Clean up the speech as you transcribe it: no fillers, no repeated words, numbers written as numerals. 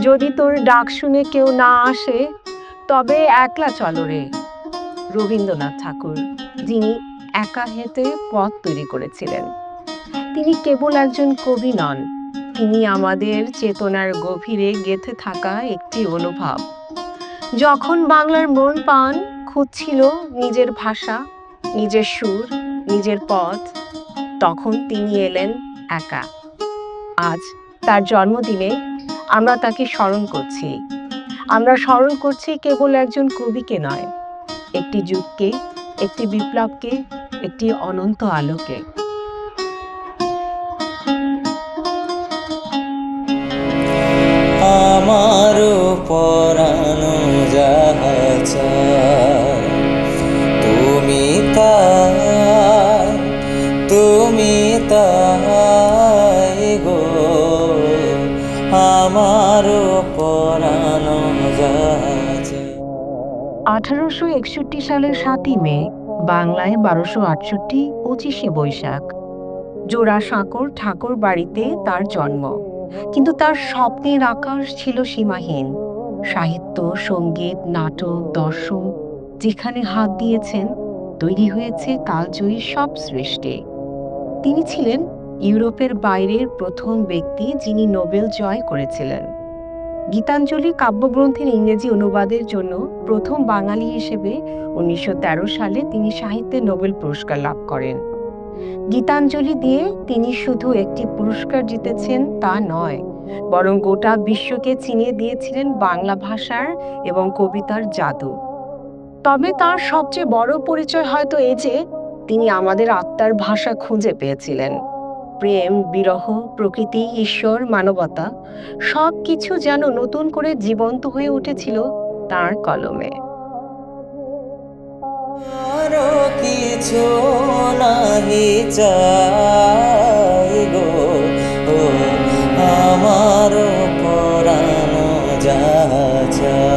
যদি তোর ডাক শুনে কেউ না আসে তবে একলা চলো রে। রবীন্দ্রনাথ ঠাকুর, যিনি একা হেঁটে পথ তৈরি করেছিলেন। তিনি কেবল একজন কবি নন, তিনি আমাদের চেতনার গভীরে গেঁথে থাকা একটি অনুভব। যখন বাংলার মন প্রাণ খুঁজছিল নিজের ভাষা, নিজের সুর, নিজের পথ, তখন তিনি এলেন একা। আজ তার জন্মদিনে আমরা তাকে স্মরণ করছি। আমরা স্মরণ করছি কেবল একজন কবিকে নয়, একটি যুগকে, একটি বিপ্লবকে, একটি অনন্ত আলোকে। আমারও পরানো যাহা চায়, তুমি তাই, তুমি তাই গো। আমারও পরানো যাহা চায়। 1861 সালের 7ই মে বাংলায় 1268 25শে বৈশাখ জোড়াসাঁকোর ঠাকুর বাড়িতে তার জন্ম। কিন্তু তার স্বপ্নের আকাশ ছিল সীমাহীন। সাহিত্য, সঙ্গীত, নাটক, দর্শন যেখানে হাত দিয়েছেন, তৈরি হয়েছে কালজয়ী সব সৃষ্টি। তিনি ছিলেন ইউরোপের বাইরের প্রথম ব্যক্তি যিনি নোবেল জয় করেছিলেন। গীতাঞ্জলি কাব্যগ্রন্থের ইংরেজি অনুবাদের জন্য প্রথম বাঙালি হিসেবে 1913 সালে তিনি সাহিত্যে নোবেল পুরস্কার লাভ করেন। গীতাঞ্জলি দিয়ে তিনি শুধু একটি পুরস্কার জিতেছেন তা নয়, বরং গোটা বিশ্বকে চিনিয়ে দিয়েছিলেন বাংলা ভাষার এবং কবিতার জাদু। তবে তার সবচেয়ে বড় পরিচয় হয়তো এই যে তিনি আমাদের আত্মার ভাষা খুঁজে পেয়েছিলেন। প্রেম, বিরহ, প্রকৃতি, ঈশ্বর, মানবতা সব কিছু যেন নতুন করে জীবন্ত হয়ে উঠেছিল তার কলমে। আরো কিছু নাহি চাই গো, ও আমার পরানো যাহা চায়।